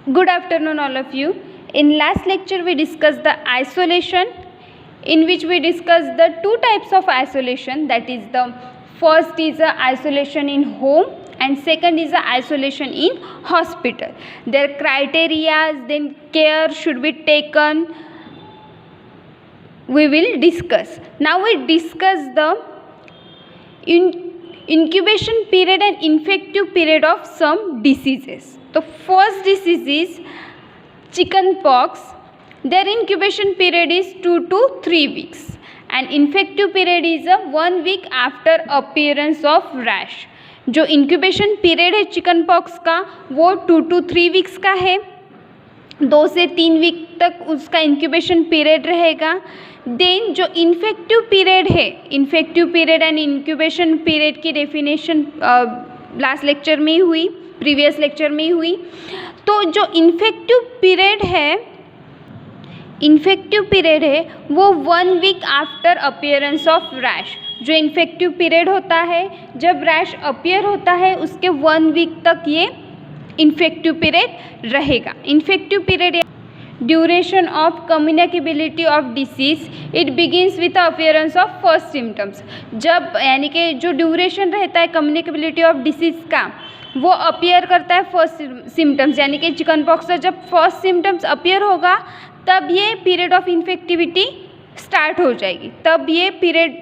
Good afternoon, all of you. In last lecture, we discussed the isolation, in which we discussed the two types of isolation. That is, the first is the isolation in home, and second is the isolation in hospital. Their criteria, then care should be taken. We will discuss. Now we discuss the incubation period and infective period of some diseases. The first disease is chicken pox. Their incubation period is 2 to 3 weeks and infective period is 1 week after appearance of rash. जो incubation period है chicken pox का वो 2 to 3 weeks का है, 2 से 3 week तक उसका incubation period रहेगा. देन जो इन्फेक्टिव पीरियड है, infective period and incubation period की डेफिनेशन लास्ट लेक्चर में हुई, प्रीवियस लेक्चर में हुई. तो जो इन्फेक्टिव पीरियड है वो 1 week after appearance of rash. जो इन्फेक्टिव पीरियड होता है जब रैश अपीयर होता है उसके 1 वीक तक ये इन्फेक्टिव पीरियड रहेगा. Infective period duration of communicability of disease, it begins with appearance of first symptoms. जब यानी कि जो ड्यूरेशन रहता है कम्युनिकेबिलिटी ऑफ डिसीज का वो अपीयर करता है फर्स्ट सिम्टम्स, यानी कि चिकन पॉक्स का जब फर्स्ट सिम्टम्स अपीयर होगा तब ये पीरियड ऑफ इन्फेक्टिविटी स्टार्ट हो जाएगी, तब ये पीरियड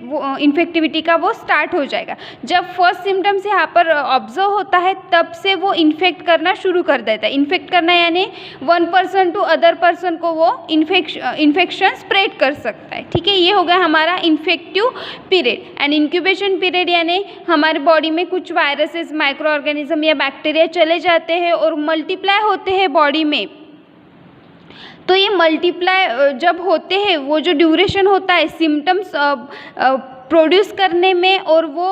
इन्फेक्टिविटी का वो स्टार्ट हो जाएगा. जब फर्स्ट सिम्टम्स यहाँ पर ऑब्जर्व होता है तब से वो इन्फेक्ट करना शुरू कर देता है. इन्फेक्ट करना यानी 1 पर्सन टू अदर पर्सन को वो इन्फेक्शन स्प्रेड कर सकता है. ठीक है, ये हो गया हमारा infective period. And incubation period यानी हमारे बॉडी में कुछ वायरसेस, माइक्रो ऑर्गेनिज्म या बैक्टीरिया चले जाते हैं और मल्टीप्लाई होते हैं बॉडी में. तो ये मल्टीप्लाई जब होते हैं वो जो ड्यूरेशन होता है सिम्टम्स प्रोड्यूस करने में और वो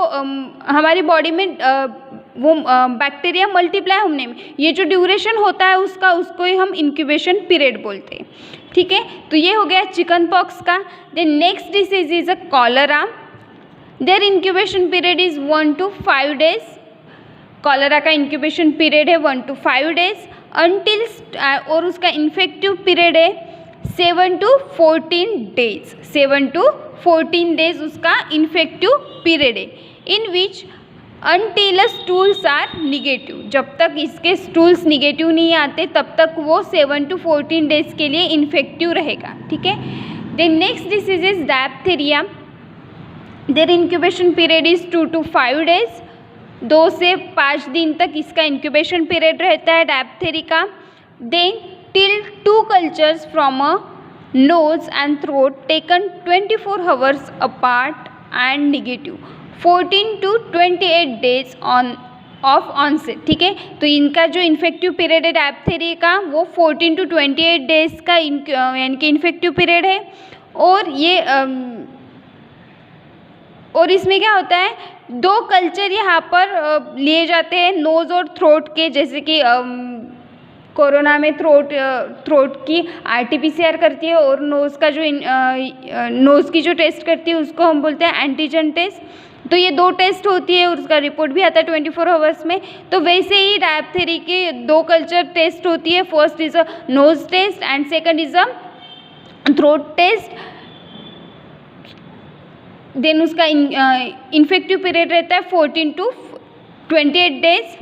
हमारी बॉडी में वो बैक्टीरिया मल्टीप्लाई होने में, ये जो ड्यूरेशन होता है उसको ही हम इंक्यूबेशन पीरियड बोलते हैं. ठीक है, तो ये हो गया चिकन पॉक्स का. Then next disease is a cholera. Their incubation period is 1 to 5 days. Cholera का इंक्यूबेशन पीरियड है 1 to 5 days अंटिल और उसका इन्फेक्टिव पीरियड है 7 to 14 days. 7 to 14 days उसका इन्फेक्टिव पीरियड है, इन विच अनटिल स्टूल्स आर निगेटिव. जब तक इसके स्टूल्स निगेटिव नहीं आते तब तक वो 7 to 14 days के लिए इन्फेक्टिव रहेगा. ठीक है. Then next disease is diphtheria. Their incubation period is 2 to 5 days. 2 से 5 दिन तक इसका इंक्यूबेशन पीरियड रहता है डायप्थेरी का. Then till 2 cultures from a nose and throat taken 24 hours apart and negative 14 to 28 days of onset. ठीक है, तो इनका जो इन्फेक्टिव पीरियड है डायप्थेरी का वो 14 to 28 days का यानी कि इन्फेक्टिव पीरियड है. और इसमें क्या होता है, 2 कल्चर यहाँ पर लिए जाते हैं नोज़ और थ्रोट के. जैसे कि कोरोना में थ्रोट की RT-PCR करती है और नोज़ का जो नोज़ की जो टेस्ट करती है उसको हम बोलते हैं एंटीजन टेस्ट. तो ये 2 टेस्ट होती है और उसका रिपोर्ट भी आता है 24 hours में. तो वैसे ही डायप्थेरी के 2 कल्चर टेस्ट होती है. First is a nose test and second is a throat test. Then उसका इन्फेक्टिव पीरियड रहता है 14 to 28 days.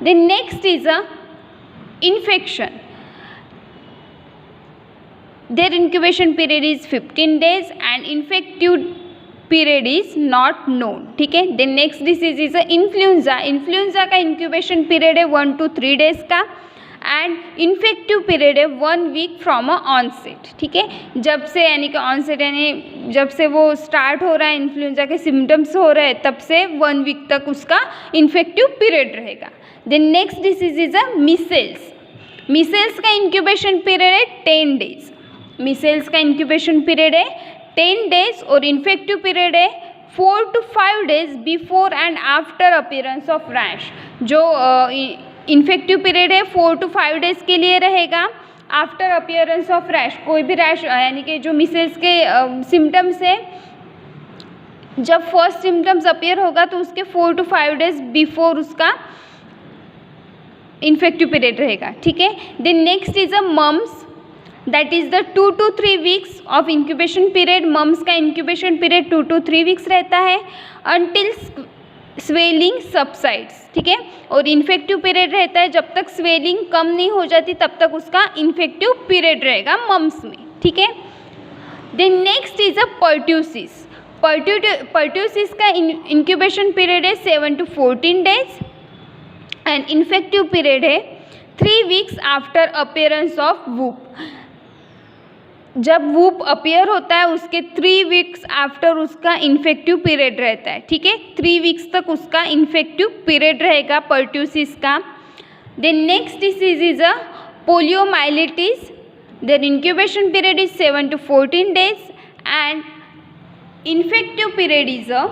Then next is a infection. Their incubation period is 15 days and infective period is not known. ठीक है. Then next disease is a influenza. Influenza का incubation period है 1 to 3 days का and infective period है 1 week from a onset. ठीक है, जब से यानी कि ऑनसेट यानी जब से वो स्टार्ट हो रहा है, इन्फ्लुएंजा के सिम्टम्स हो रहे हैं तब से 1 week तक उसका इन्फेक्टिव पीरियड रहेगा. Then next disease is a measles. Measles का इंक्यूबेशन पीरियड है 10 days. मीसेल्स का इंक्यूबेशन पीरियड है 10 days और इन्फेक्टिव पीरियड है 4 to 5 days before and after appearance of rash. जो इन्फेक्टिव पीरियड है 4 to 5 days के लिए रहेगा आफ्टर अपीयरेंस ऑफ रैश. कोई भी रैश यानी कि जो मिसेल्स के सिम्टम्स है जब फर्स्ट सिम्टम्स अपीयर होगा तो उसके 4 to 5 days बिफोर उसका इन्फेक्टिव पीरियड रहेगा, ठीक है। Then next is a mumps, that is the 2 to 3 weeks of incubation period. Mumps का इंक्यूबेशन पीरियड 2 to 3 वीक्स रहता है अंटिल स्वेलिंग सबसाइड्स, ठीक है। और इन्फेक्टिव पीरियड रहता है जब तक स्वेलिंग कम नहीं हो जाती तब तक उसका इन्फेक्टिव पीरियड रहेगा मम्स में, ठीक है। Then next is a pertussis. Pertussis का इंक्यूबेशन पीरियड है 7 to 14 days and infective period है 3 weeks after appearance of whoop. जब वूप अपीयर होता है उसके 3 वीक्स आफ्टर उसका इन्फेक्टिव पीरियड रहता है, ठीक है। 3 वीक्स तक उसका इन्फेक्टिव पीरियड रहेगा पर्ट्यूसिस का। Then next disease is a poliomyelitis. Their incubation period is 7 to 14 days and infective period is a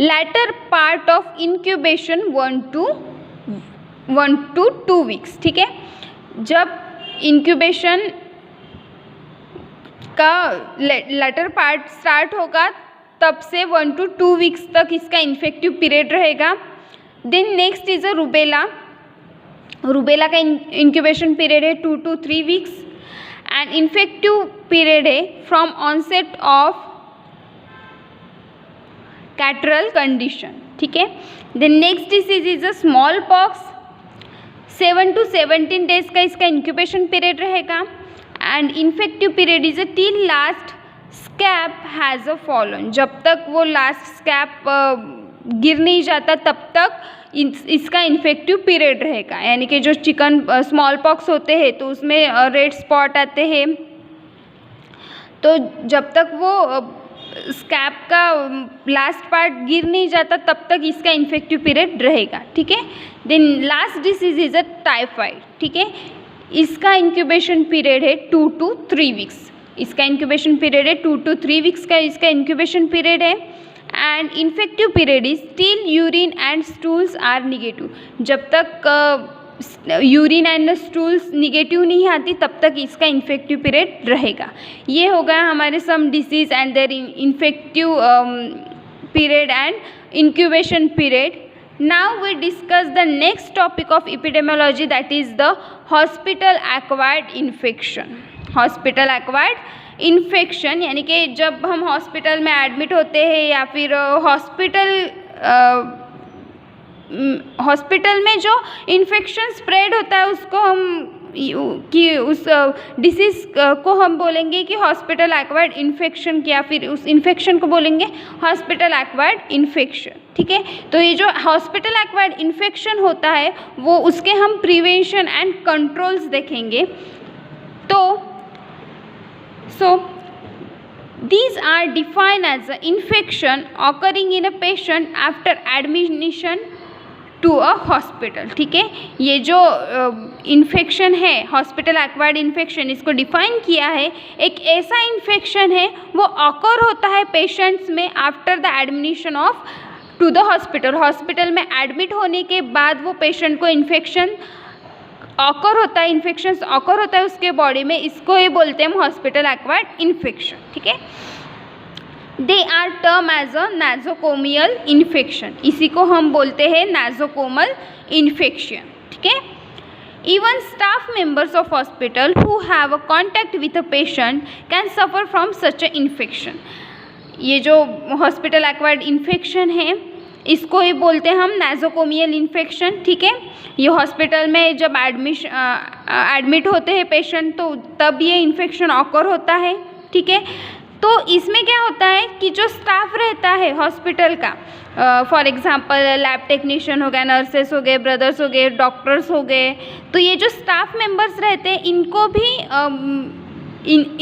latter part of incubation 1 to 2 weeks, ठीक है। जब इंक्यूबेशन का लेटर पार्ट स्टार्ट होगा तब से 1 to 2 वीक्स तक इसका इन्फेक्टिव पीरियड रहेगा। Then next is a rubella. Rubella का इंक्यूबेशन पीरियड है 2 to 3 weeks and infective period है from onset of catarrhal condition, ठीक है। Then next disease is a smallpox. 7 to 17 days का इसका इंक्यूबेशन पीरियड रहेगा and infective period is a till last scab has a fallen. जब तक वो last scab गिर नहीं जाता तब तक इसका इन्फेक्टिव पीरियड रहेगा। यानी कि जो चिकन स्मॉल पॉक्स होते हैं तो उसमें रेड स्पॉट आते हैं, तो जब तक वो स्कैब का लास्ट पार्ट गिर नहीं जाता तब तक इसका इन्फेक्टिव पीरियड रहेगा, ठीक है। Then last disease is a typhoid, ठीक है। इसका इंक्यूबेशन पीरियड है 2 to 3 वीक्स। इसका इंक्यूबेशन पीरियड है 2 to 3 वीक्स का इसका इंक्यूबेशन पीरियड है and infective period is till urine and stools are negative. जब तक यूरिन एंड स्टूल्स निगेटिव नहीं आती तब तक इसका इन्फेक्टिव पीरियड रहेगा। ये हो गया हमारे some disease and their infective period and incubation period. Now we discuss the next topic of epidemiology, that is the hospital acquired infection. Hospital acquired infection यानी कि जब हम हॉस्पिटल में एडमिट होते हैं या फिर हॉस्पिटल में जो इन्फेक्शन स्प्रेड होता है उसको हम उस डिसीज़ को हम बोलेंगे कि हॉस्पिटल एक्वायर्ड इन्फेक्शन, या फिर उस इन्फेक्शन को बोलेंगे हॉस्पिटल एक्वायर्ड इन्फेक्शन, ठीक है। तो ये जो हॉस्पिटल एक्वायर्ड इन्फेक्शन होता है वो उसके हम प्रिवेंशन एंड कंट्रोल्स देखेंगे। So these are defined as an infection occurring in a patient after admission to a hospital, ठीक है। ये जो इन्फेक्शन है हॉस्पिटल एक्वायर्ड इन्फेक्शन, इसको डिफाइन किया है, एक ऐसा इन्फेक्शन है वो ऑकर होता है पेशेंट्स में after the admission of to the hospital. Hospital में एडमिट होने के बाद वो पेशेंट को इन्फेक्शन ऑकर होता है, इन्फेक्शन ऑकर होता है उसके बॉडी में, इसको ये बोलते हैं हम हॉस्पिटल एक्वायर्ड इन्फेक्शन, ठीक है। They are term as a nosocomial infection, इसी को हम बोलते हैं नाजोकोमल इन्फेक्शन, ठीक है। Even staff members of hospital who have a contact with a patient can suffer from such a infection. ये जो हॉस्पिटल एक्वायर्ड इन्फेक्शन है इसको ही बोलते हैं हम नाजोकोमियल इन्फेक्शन, ठीक है। ये हॉस्पिटल में जब एडमिट होते हैं पेशेंट तो तब ये इन्फेक्शन ऑकर होता है, ठीक है। तो इसमें क्या होता है कि जो स्टाफ रहता है हॉस्पिटल का, फॉर एग्जांपल लैब टेक्नीशियन हो गया, नर्सेस हो गए, ब्रदर्स हो गए, डॉक्टर्स हो गए, तो ये जो स्टाफ मेंबर्स रहते हैं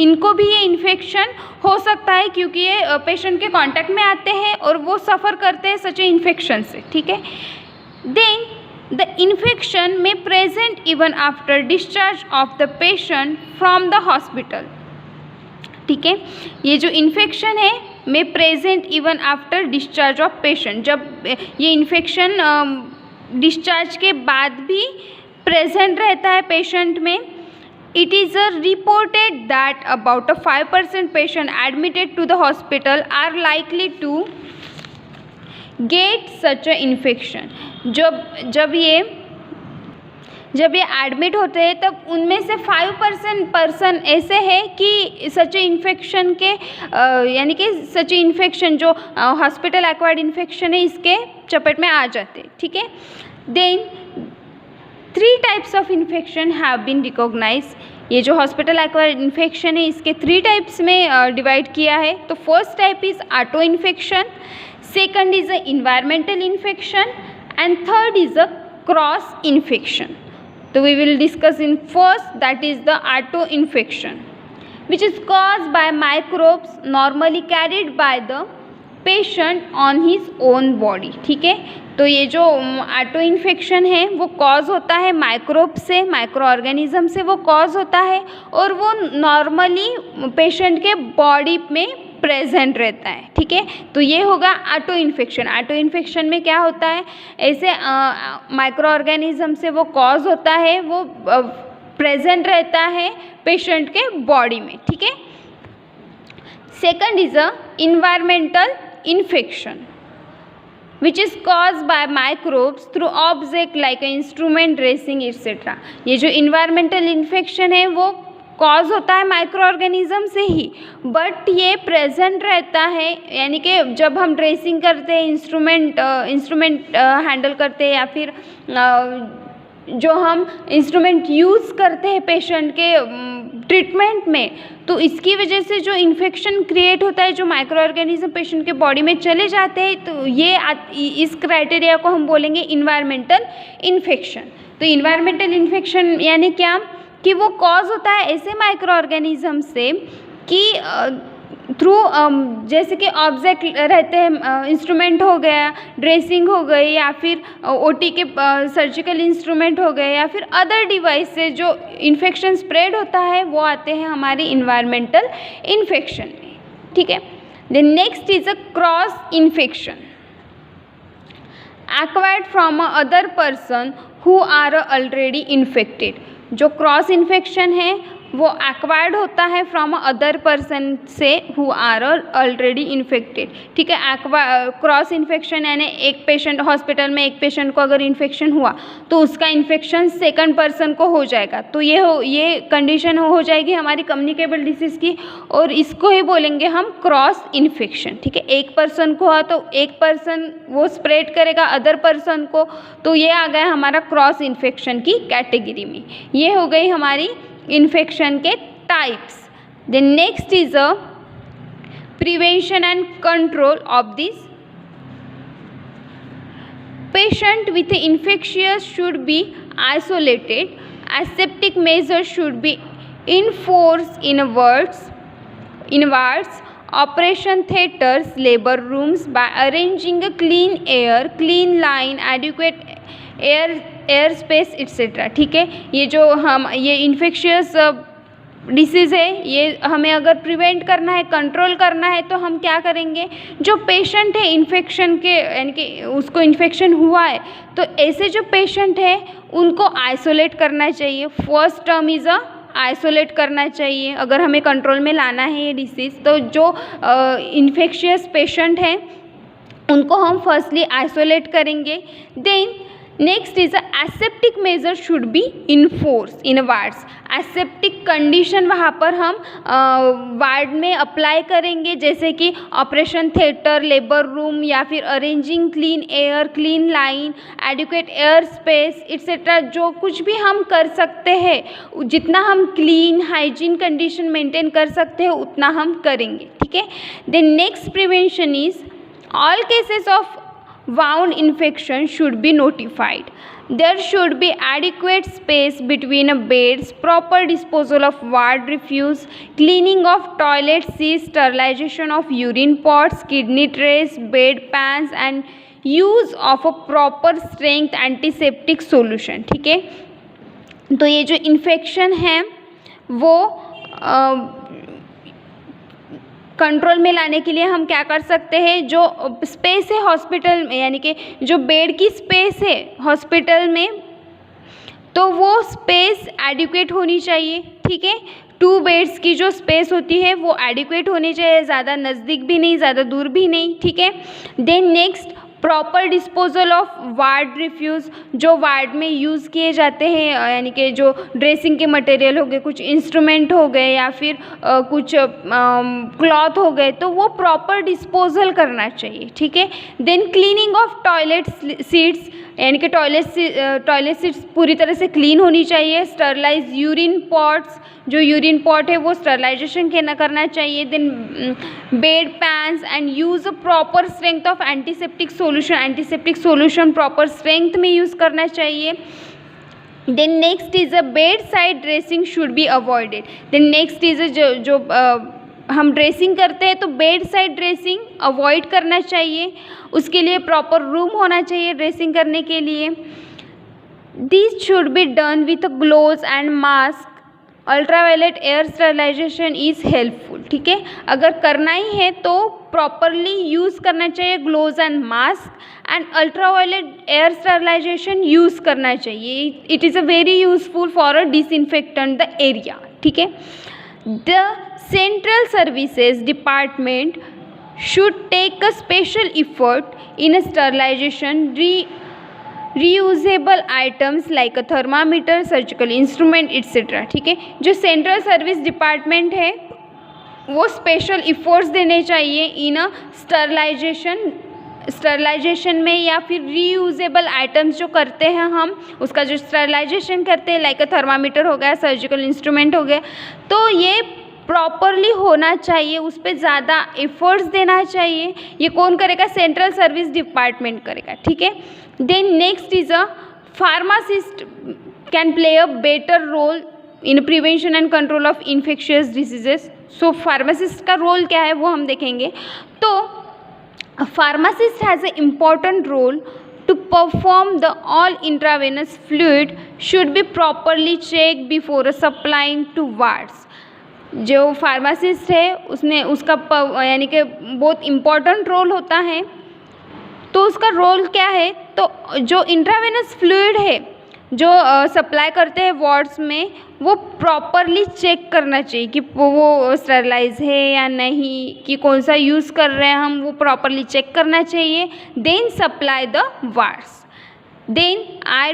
इनको भी ये इन्फेक्शन हो सकता है क्योंकि ये पेशेंट के कांटेक्ट में आते हैं और वो सफ़र करते हैं सच इन्फेक्शन से, ठीक है। देन द इन्फेक्शन में present even after discharge of the patient from the hospital, ठीक है। ये जो इन्फेक्शन है में present even after discharge of patient, जब ये इन्फेक्शन डिस्चार्ज के बाद भी प्रेजेंट रहता है पेशेंट में, it is reported that about a 5% patient admitted to the hospital are likely to get such a infection। जब ये जब ये एडमिट होते हैं तब उनमें से 5% पर्सन ऐसे हैं कि सच इन्फेक्शन के यानी कि सच इन्फेक्शन जो हॉस्पिटल एक्वायर्ड इन्फेक्शन है इसके चपेट में आ जाते हैं, ठीक है। Then 3 types of infection have been recognize. ये जो हॉस्पिटल एक्वायर्ड इन्फेक्शन है इसके 3 टाइप्स में डिवाइड किया है। तो first type is auto infection, second is a environmental infection and third is a cross infection. So we will discuss in first, that is the auto infection, which is caused by microbes normally carried by the patient on his own body, ठीक है। तो ये जो auto infection है वो cause होता है microbe से, माइक्रो ऑर्गेनिज्म से वो कॉज होता है और वो नॉर्मली पेशेंट के बॉडी में प्रेजेंट रहता है, ठीक है। तो ये होगा ऑटो इन्फेक्शन। ऑटो इन्फेक्शन में क्या होता है, ऐसे माइक्रो ऑर्गेनिज्म से वो कॉज होता है, वो प्रेजेंट रहता है पेशेंट के बॉडी में, ठीक है। Second is a environmental infection which is caused by microbes through object like an instrument, dressing etc. ये जो environmental infection है वो कॉज होता है माइक्रो ऑर्गेनिज्म से ही, बट ये प्रेजेंट रहता है, यानी कि जब हम ड्रेसिंग करते हैं, इंस्ट्रूमेंट हैंडल करते हैं या फिर जो हम इंस्ट्रूमेंट यूज़ करते हैं पेशेंट के ट्रीटमेंट में, तो इसकी वजह से जो इन्फेक्शन क्रिएट होता है, जो माइक्रो ऑर्गेनिज्म पेशेंट के बॉडी में चले जाते हैं, तो ये इस क्राइटेरिया को हम बोलेंगे इन्वायरमेंटल इन्फेक्शन। तो इन्वायरमेंटल इन्फेक्शन यानी क्या कि वो कॉज होता है ऐसे माइक्रो ऑर्गेनिज्म से कि थ्रू जैसे कि ऑब्जेक्ट रहते हैं, इंस्ट्रूमेंट हो गया, ड्रेसिंग हो गई या फिर ओटी के सर्जिकल इंस्ट्रूमेंट हो गए या फिर अदर डिवाइस से जो इन्फेक्शन स्प्रेड होता है वो आते हैं हमारी इन्वायरमेंटल इन्फेक्शन में, ठीक है। Then next is a cross infection acquired from a other person who are already infected. जो क्रॉस इन्फेक्शन है वो एक्वायर्ड होता है फ्रॉम अदर पर्सन से हु आर ऑलरेडी इन्फेक्टेड, ठीक है। क्रॉस इन्फेक्शन यानी एक पेशेंट हॉस्पिटल में एक पेशेंट को अगर इन्फेक्शन हुआ तो उसका इन्फेक्शन सेकंड पर्सन को हो जाएगा, तो ये कंडीशन हो जाएगी हमारी कम्युनिकेबल डिसीज़ की, और इसको ही बोलेंगे हम क्रॉस इन्फेक्शन, ठीक है। एक पर्सन को हुआ तो एक पर्सन वो स्प्रेड करेगा अदर पर्सन को, तो ये आ गया हमारा क्रॉस इन्फेक्शन की कैटेगरी में। ये हो गई हमारी इन्फेक्शन के types. Then next is a prevention and control of this. Patient with infectious should be isolated, aseptic measures should be enforced in wards, operation theatres, labor rooms by arranging a clean air, clean line, adequate air space etcetera, ठीक है। ये जो हम ये infectious disease है ये हमें अगर प्रिवेंट करना है, कंट्रोल करना है, तो हम क्या करेंगे, जो पेशेंट है इन्फेक्शन के यानी कि उसको इन्फेक्शन हुआ है तो ऐसे जो पेशेंट है उनको आइसोलेट करना चाहिए। First term is a isolate करना चाहिए अगर हमें कंट्रोल में लाना है ये डिसीज़। तो जो इन्फेक्शियस पेशेंट हैं उनको हम फर्स्टली आइसोलेट करेंगे। Then next is aseptic measure should be enforce in wards. Aseptic condition वहाँ पर हम वार्ड में अप्लाई करेंगे, जैसे कि ऑपरेशन थिएटर, लेबर रूम या फिर arranging clean air, clean line, adequate air space etcetera. जो कुछ भी हम कर सकते हैं, जितना हम क्लीन हाइजीन कंडीशन मेंटेन कर सकते हैं उतना हम करेंगे, ठीक है। Then next prevention is all cases of wound infection should be notified. There should be adequate space between beds, proper disposal of ward refuse, cleaning of toilet seats, sterilization of urine pots, kidney trays, bed pans and use of a proper strength antiseptic solution, ठीक है। तो ये जो infection है वो control में लाने के लिए हम क्या कर सकते हैं, जो स्पेस है हॉस्पिटल में यानी कि जो बेड की स्पेस है हॉस्पिटल में, तो वो स्पेस एडिक्वेट होनी चाहिए, ठीक है। 2 बेड्स की जो स्पेस होती है वो एडिक्वेट होनी चाहिए, ज़्यादा नज़दीक भी नहीं ज़्यादा दूर भी नहीं, ठीक है। Then next proper disposal of ward refuse, जो वार्ड में यूज़ किए जाते हैं, यानी कि जो ड्रेसिंग के मटेरियल हो गए, कुछ इंस्ट्रूमेंट हो गए या फिर कुछ क्लॉथ हो गए, तो वो प्रॉपर डिस्पोजल करना चाहिए, ठीक है। Then cleaning of toilet seats, यानी कि टॉयलेट सीट्स पूरी तरह से क्लीन होनी चाहिए। स्टरलाइज यूरिन पॉट्स, जो यूरिन पॉट है वो स्टरलाइजेशन करना चाहिए। Then bed pans and use a proper strength of antiseptic solution proper strength में यूज़ करना चाहिए। Then next is a bedside dressing should be avoided. Then next is जो हम ड्रेसिंग करते हैं तो बेड साइड ड्रेसिंग अवॉइड करना चाहिए, उसके लिए प्रॉपर रूम होना चाहिए ड्रेसिंग करने के लिए। This should be done with gloves and mask. Ultraviolet air sterilization is helpful, ठीक है। अगर करना ही है तो प्रॉपरली यूज़ करना चाहिए gloves and mask, and ultraviolet air sterilization use करना चाहिए। It is a very useful for a disinfectant the area, ठीक है। The central services department should take a special effort in a sterilization reusable items like a thermometer, surgical instrument etc, ठीक है। जो central service department है वो special इफ़ोर्ट्स देने चाहिए इन अ sterilization में, या फिर रीयूजेबल आइटम्स जो करते हैं हम उसका जो स्टरलाइजेशन करते हैं, लाइक अ थर्मामीटर हो गया, सर्जिकल इंस्ट्रूमेंट हो गया, तो ये प्रॉपरली होना चाहिए, उस पर ज़्यादा एफर्ट्स देना चाहिए। ये कौन करेगा? सेंट्रल सर्विस डिपार्टमेंट करेगा, ठीक है। Then next is a pharmacist can play a better role in prevention and control of infectious diseases. So pharmacist का रोल क्या है वो हम देखेंगे। तो pharmacist has a important role to perform the all intravenous fluid should be properly checked before supplying to wards। जो pharmacist है उसका यानी कि बहुत इम्पॉर्टेंट रोल होता है। तो उसका रोल क्या है? तो जो इंट्रावेनस फ्लूइड है जो सप्लाई करते हैं वार्ड्स में, वो प्रॉपरली चेक करना चाहिए कि वो स्टरलाइज है या नहीं, कि कौन सा यूज़ कर रहे हैं हम, वो प्रॉपरली चेक करना चाहिए। Then supply the wards. Then eye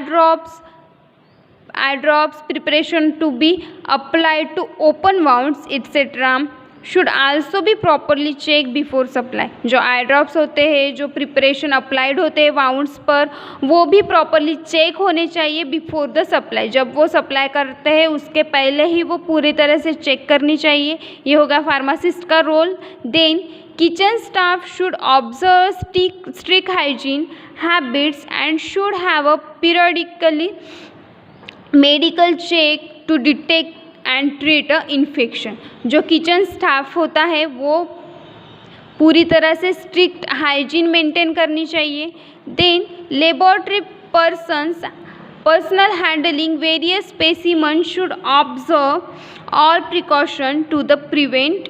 drops preparation to be applied to open wounds etc should also be properly checked before supply। जो आई ड्रॉप्स होते हैं, जो प्रिपरेशन अप्लाइड होते हैं वाउंड्स पर, वो भी प्रॉपरली चेक होने चाहिए बिफोर द सप्लाई। जब वो सप्लाई करते हैं उसके पहले ही वो पूरी तरह से चेक करनी चाहिए। ये होगा फार्मासिस्ट का role. Then kitchen staff should observe strict hygiene habits and should have a periodically medical check to detect and treat a infection. जो किचन स्टाफ होता है वो पूरी तरह से स्ट्रिक्ट हाइजीन मेंटेन करनी चाहिए। Then laboratory personnel handling various specimen should observe all precaution to the prevent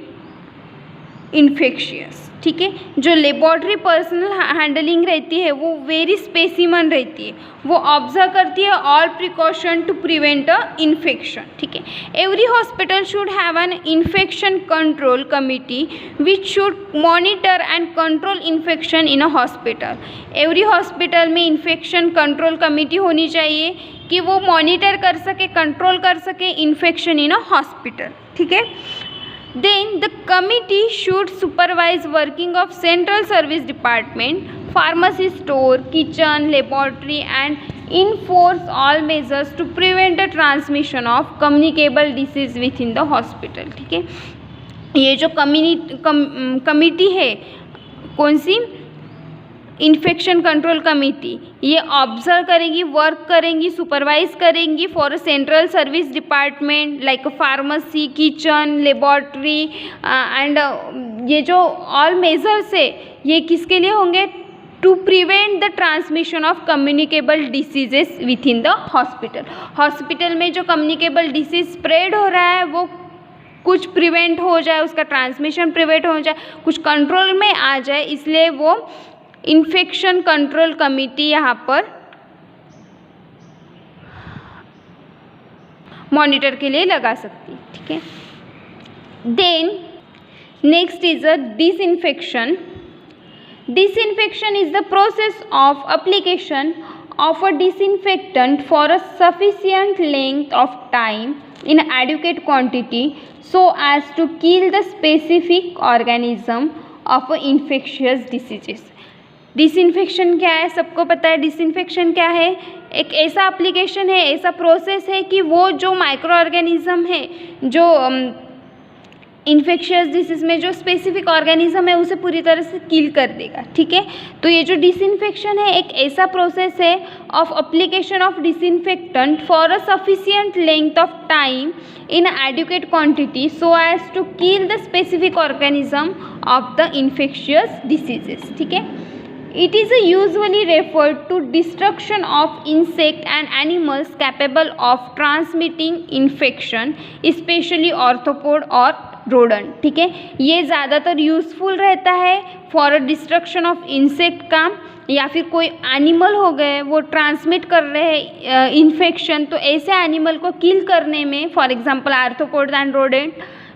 infectious, ठीक है। जो लेबोरेटरी पर्सनल हैंडलिंग रहती है वो वेरी स्पेसिमन रहती है, वो ऑब्जर्व करती है all precaution to prevent a infection, ठीक है। Every hospital should have an infection control committee which should monitor and control infection in a hospital. Every hospital में इन्फेक्शन कंट्रोल कमिटी होनी चाहिए कि वो मॉनिटर कर सके, कंट्रोल कर सके इन्फेक्शन इन अ हॉस्पिटल, ठीक है। Then the committee should supervise working of central service department, pharmacy store, kitchen, laboratory and enforce all measures to prevent the transmission of communicable disease within the hospital, ठीक है। ये जो committee है कौन सी? Infection control committee, ये observe करेंगी, work करेंगी, सुपरवाइज करेंगी for a central service department like pharmacy, kitchen, laboratory and ये जो ऑल मेजर्स है ये किसके लिए होंगे? To prevent the transmission of communicable diseases within the hospital. Hospital में जो कम्युनिकेबल डिसीज स्प्रेड हो रहा है वो कुछ प्रिवेंट हो जाए, उसका ट्रांसमिशन प्रिवेंट हो जाए, कुछ कंट्रोल में आ जाए, इसलिए वो इन्फेक्शन कंट्रोल कमिटी यहाँ पर मॉनिटर के लिए लगा सकती है, ठीक है। Then next is a disinfection. Disinfection is the process of application of a disinfectant for a sufficient length of time in adequate quantity so as to kill the specific organism of infectious diseases. Disinfection क्या है, सबको पता है disinfection क्या है. एक ऐसा application है, ऐसा प्रोसेस है कि वो जो माइक्रो ऑर्गेनिज्म है, जो इन्फेक्शियस डिसीज में जो स्पेसिफिक ऑर्गेनिज्म है उसे पूरी तरह से किल कर देगा. ठीक है, तो ये जो डिसइंफेक्शन है एक ऐसा प्रोसेस है of application of disinfectant for a sufficient length of time in adequate quantity so as to kill the specific organism of the infectious diseases. ठीक है, it is usually referred to destruction of insect and animals capable of transmitting infection, especially arthropod और rodent. ठीक है, ये ज़्यादातर useful रहता है for destruction of insect का, या फिर कोई एनिमल हो गए वो ट्रांसमिट कर रहे हैं इन्फेक्शन, तो ऐसे एनिमल को किल करने में, for example arthropod and rodent,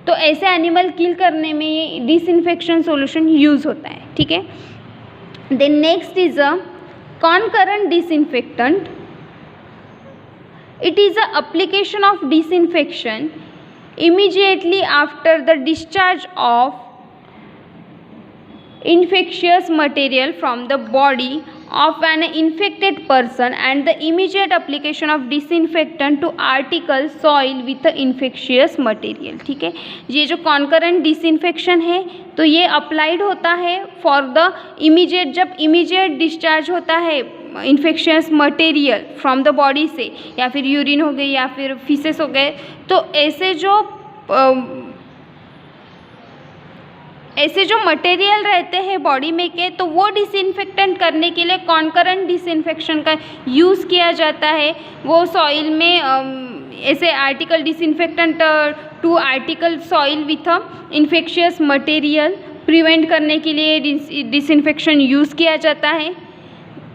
तो ऐसे एनिमल किल करने में ये डिसइंफेक्शन सॉल्यूशन यूज़ होता है. ठीक है, then next is a concurrent disinfectant. It is a application of disinfection immediately after the discharge of infectious material from the body of an infected person and the immediate application of disinfectant to article soil with the infectious material. ठीक है, ये जो concurrent disinfection है तो ये applied होता है for the immediate, जब इमीडिएट डिस्चार्ज होता है infectious material from the body से, या फिर यूरिन हो गई या फिर फीसेस हो गए, तो ऐसे जो मटेरियल रहते हैं बॉडी में के, तो वो डिसइंफेक्टेंट करने के लिए कॉन्करेंट डिसइंफेक्शन का यूज़ किया जाता है. वो सॉइल में ऐसे article disinfectant to article soil with infectious material prevent करने के लिए डिसइंफेक्शन यूज़ किया जाता है.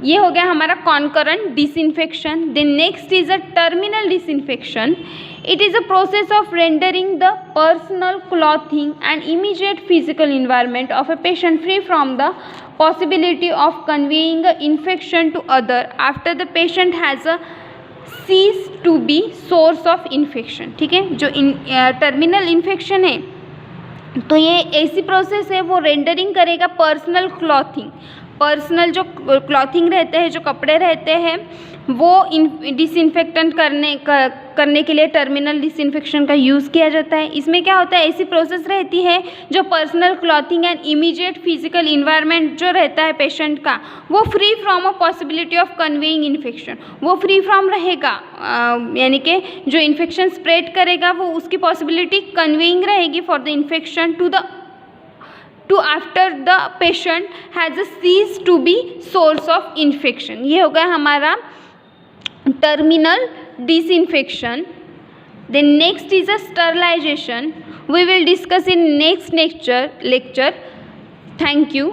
ये हो गया हमारा concurrent disinfection. Then next is a terminal disinfection. It is a process of rendering the personal clothing and immediate physical environment of a patient free from the possibility of conveying the infection to other after the patient has ceased to be source of infection. ठीक है, जो terminal infection है तो ये ऐसी process है, वो rendering करेगा पर्सनल क्लॉथिंग. पर्सनल जो क्लॉथिंग रहते हैं, जो कपड़े रहते हैं, वो डिसइंफेक्टेंट करने के लिए टर्मिनल डिसइंफेक्शन का यूज़ किया जाता है. इसमें क्या होता है, ऐसी प्रोसेस रहती है जो personal clothing and immediate physical environment जो रहता है पेशेंट का, वो free from a possibility of conveying infection, वो फ्री फ्रॉम रहेगा, यानी कि जो इन्फेक्शन स्प्रेड करेगा वो उसकी पॉसिबिलिटी कन्वेइंग रहेगी for the infection to after the patient has cease to be source of infection. ये हो गया हमारा terminal disinfection. Then next is a sterilization. We will discuss in next lecture. Thank you.